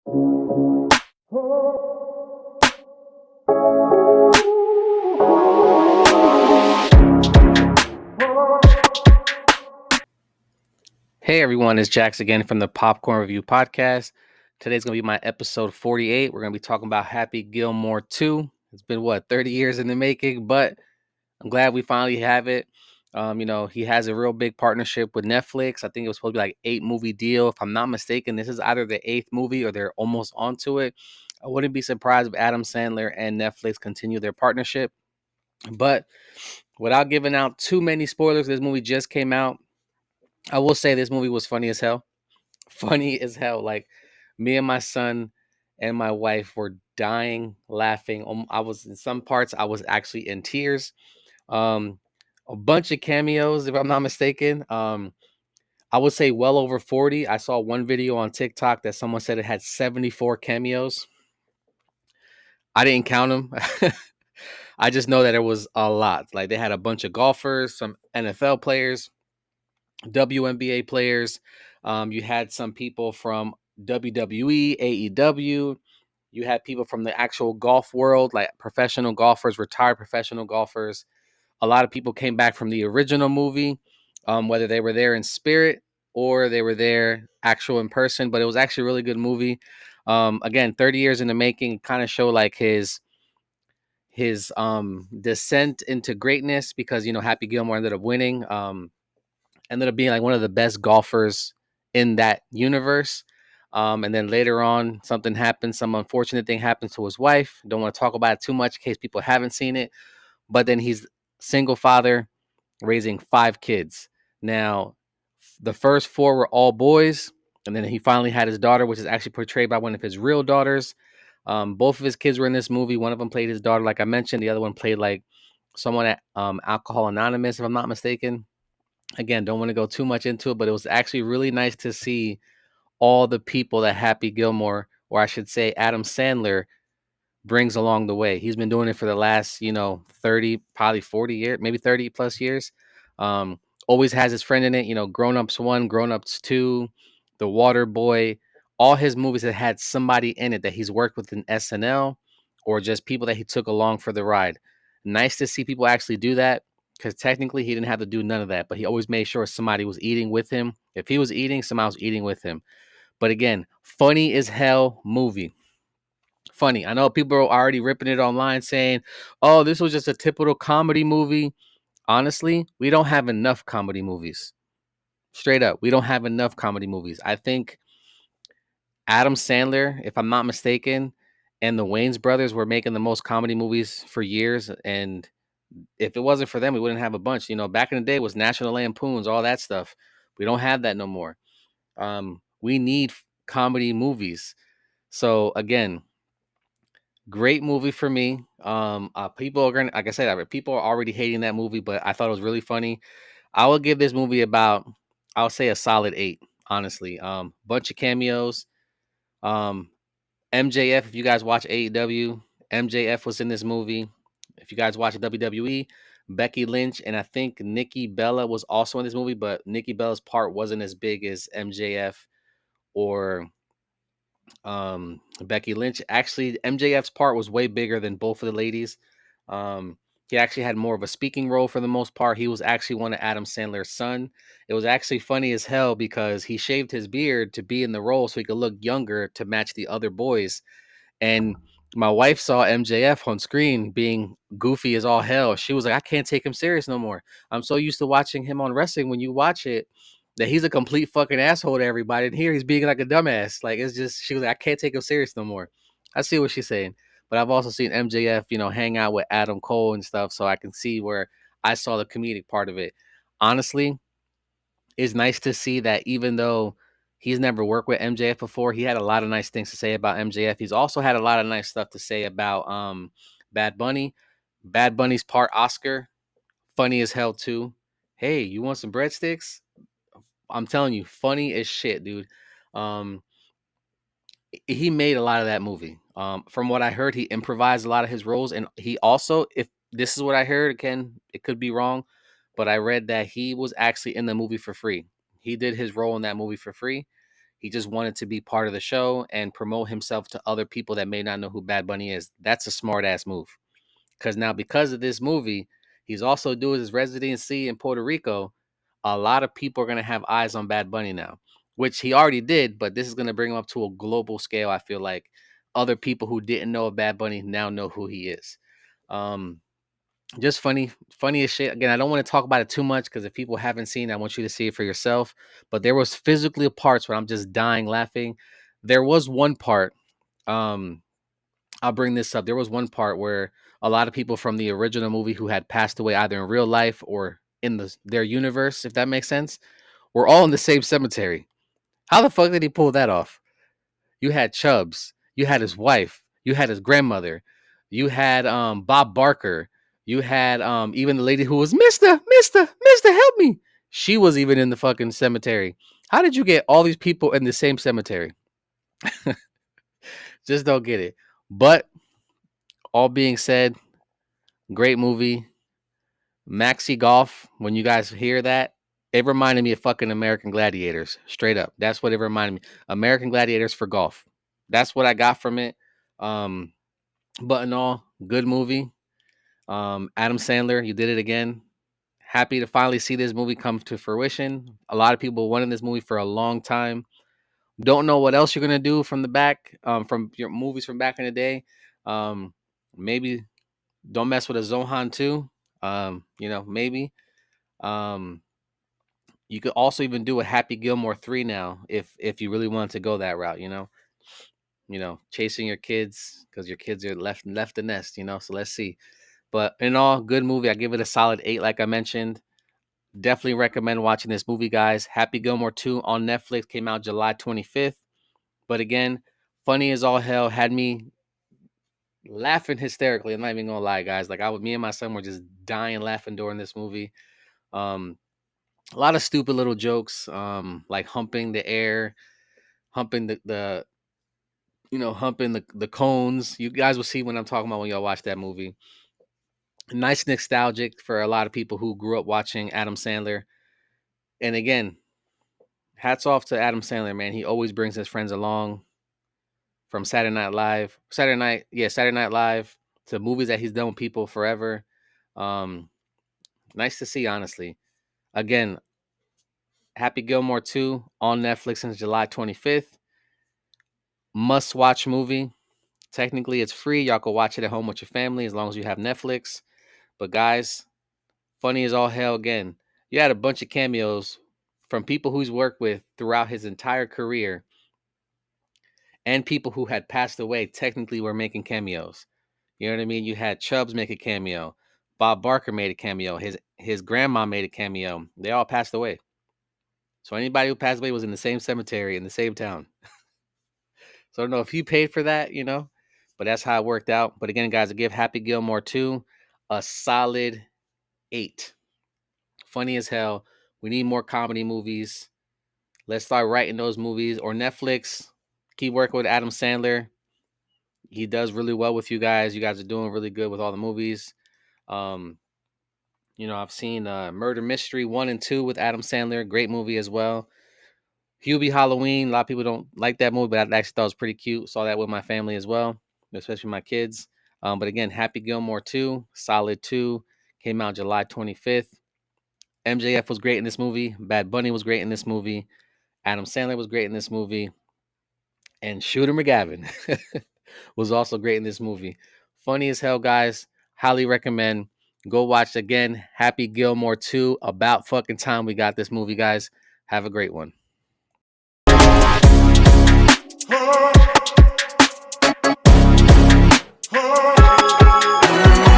Hey everyone, it's Jax again from the Popcorn Review Podcast. Today's going to be my episode 48. We're going to be talking about Happy Gilmore 2. It's been 30 years in the making, but I'm glad we finally have it. He has a real big partnership with Netflix. I think it was supposed to be like 8-movie deal. If I'm not mistaken, this is either the 8th movie or they're almost onto it. I wouldn't be surprised if Adam Sandler and Netflix continue their partnership. But without giving out too many spoilers, this movie just came out. I will say this movie was funny as hell. Funny as hell. Like me and my son and my wife were dying laughing. I was in some parts I was actually in tears. Um a bunch of cameos if I'm not mistaken. I would say well over 40. I saw one video on TikTok that someone said it had 74 cameos. I didn't count them. I just know that it was a lot. Like they had a bunch of golfers, some NFL players, WNBA players. You had some people from WWE, AEW. You had people from the actual golf world, like professional golfers, retired professional golfers. A lot of people came back from the original movie, whether they were there in spirit or they were there actual in person. But it was actually a really good movie. Again, 30 years in the making, kind of show like his descent into greatness because Happy Gilmore ended up winning. Ended up being like one of the best golfers in that universe. And then later on, something happened. Some unfortunate thing happened to his wife. Don't want to talk about it too much in case people haven't seen it. But then he's single father, raising 5 kids. Now, the first 4 were all boys, and then he finally had his daughter, which is actually portrayed by one of his real daughters. Both of his kids were in this movie. One of them played his daughter, like I mentioned. The other one played like someone at Alcohol Anonymous, if I'm not mistaken. Again, don't want to go too much into it, but it was actually really nice to see all the people that Happy Gilmore, or I should say Adam Sandler, brings along the way. He's been doing it for the last, 30, probably 40 years, maybe 30 plus years. Always has his friend in it, Grown Ups 1, Grown Ups 2, The Water Boy. All his movies have had somebody in it that he's worked with in SNL or just people that he took along for the ride. Nice to see people actually do that because technically he didn't have to do none of that, but he always made sure somebody was eating with him. If he was eating, somebody was eating with him. But again, funny as hell movie. Funny. I know people are already ripping it online saying, "Oh, this was just a typical comedy movie." Honestly, we don't have enough comedy movies. Straight up, we don't have enough comedy movies. I think Adam Sandler, if I'm not mistaken, and the Wayans brothers were making the most comedy movies for years. And if it wasn't for them, we wouldn't have a bunch. Back in the day was National Lampoons, all that stuff. We don't have that no more. We need comedy movies. So again, great movie for me. People are gonna, like I said, people are already hating that movie, but I thought it was really funny. I will give this movie about, I'll say a solid 8, honestly. Bunch of cameos. Um, MJF, if you guys watch AEW, MJF was in this movie. If you guys watch WWE, Becky Lynch and I think Nikki Bella was also in this movie, but Nikki Bella's part wasn't as big as MJF or Becky Lynch. Actually, MJF's part was way bigger than both of the ladies. He actually had more of a speaking role for the most part. He was actually one of Adam Sandler's son. It was actually funny as hell because he shaved his beard to be in the role so he could look younger to match the other boys. And my wife saw MJF on screen being goofy as all hell. She was like, I can't take him serious no more. I'm so used to watching him on wrestling when you watch it that he's a complete fucking asshole to everybody. And here he's being like a dumbass. Like it's just she was like, I can't take him serious no more. I see what she's saying. But I've also seen MJF, hang out with Adam Cole and stuff. So I can see where I saw the comedic part of it. Honestly, it's nice to see that even though he's never worked with MJF before, he had a lot of nice things to say about MJF. He's also had a lot of nice stuff to say about Bad Bunny. Bad Bunny's part Oscar, funny as hell too. Hey, you want some breadsticks? I'm telling you, funny as shit, dude. Um, he made a lot of that movie. From what I heard, he improvised a lot of his roles, and he also, if this is what I heard, again, it could be wrong, but I read that he was actually in the movie for free. He did his role in that movie for free. He just wanted to be part of the show and promote himself to other people that may not know who Bad Bunny is. That's a smart ass move. Because now, because of this movie, he's also doing his residency in Puerto Rico. A lot of people are going to have eyes on Bad Bunny now, which he already did, but this is going to bring him up to a global scale. I feel like other people who didn't know of Bad Bunny now know who he is. Um, just funny as shit. Again, I don't want to talk about it too much because if people haven't seen it, I want you to see it for yourself. But there was physically parts where I'm just dying laughing. There was one part. Um, I'll bring this up. There was one part where a lot of people from the original movie who had passed away either in real life or in their universe, if that makes sense, were all in the same cemetery. How the fuck did he pull that off? You had Chubbs, you had his wife, you had his grandmother, you had Bob Barker, you had even the lady who was Mister, help me. She was even in the fucking cemetery. How did you get all these people in the same cemetery? Just don't get it. But all being said, great movie. Maxi Golf, when you guys hear that, it reminded me of fucking American Gladiators. Straight up. That's what it reminded me. American Gladiators for golf. That's what I got from it. Um, but in all, good movie. Adam Sandler, you did it again. Happy to finally see this movie come to fruition. A lot of people wanted this movie for a long time. Don't know what else you're gonna do from the back, from your movies from back in the day. Maybe don't mess with a Zohan 2. Maybe. Um, you could also even do a Happy Gilmore 3 now if you really wanted to go that route, chasing your kids because your kids are left the nest. So let's see. But in all, good movie. I give it a solid 8, like I mentioned. Definitely recommend watching this movie, guys. Happy Gilmore 2 on Netflix came out July 25th. But again, funny as all hell, had me laughing hysterically. I'm not even gonna lie, guys. Like me and my son were just dying laughing during this movie. Um, a lot of stupid little jokes, like humping the air, humping the cones. You guys will see what I'm talking about when y'all watch that movie. Nice nostalgic for a lot of people who grew up watching Adam Sandler. And again, hats off to Adam Sandler, man. He always brings his friends along from Saturday Night Live to movies that he's done with people forever. Um, nice to see, honestly. Again, Happy Gilmore 2 on Netflix since July 25th. Must watch movie. Technically, it's free. Y'all can watch it at home with your family as long as you have Netflix. But guys, funny as all hell again. You had a bunch of cameos from people who's worked with throughout his entire career and people who had passed away technically were making cameos. You know what I mean? You had Chubbs make a cameo. Bob Barker made a cameo. His grandma made a cameo. They all passed away. So anybody who passed away was in the same cemetery in the same town. So I don't know if he paid for that, but that's how it worked out. But again, guys, I give Happy Gilmore 2 a solid 8. Funny as hell. We need more comedy movies. Let's start writing those movies. Or Netflix, keep working with Adam Sandler. He does really well with you guys. You guys are doing really good with all the movies. Um, I've seen Murder Mystery 1 and 2 with Adam Sandler. Great movie as well. Hubie Halloween. A lot of people don't like that movie, but I actually thought it was pretty cute. Saw that with my family as well, especially my kids. But again, Happy Gilmore 2, solid 2, came out July 25th. MJF was great in this movie. Bad Bunny was great in this movie. Adam Sandler was great in this movie. And Shooter McGavin was also great in this movie. Funny as hell, guys. Highly recommend. Go watch again. Happy Gilmore 2. About fucking time we got this movie, guys. Have a great one.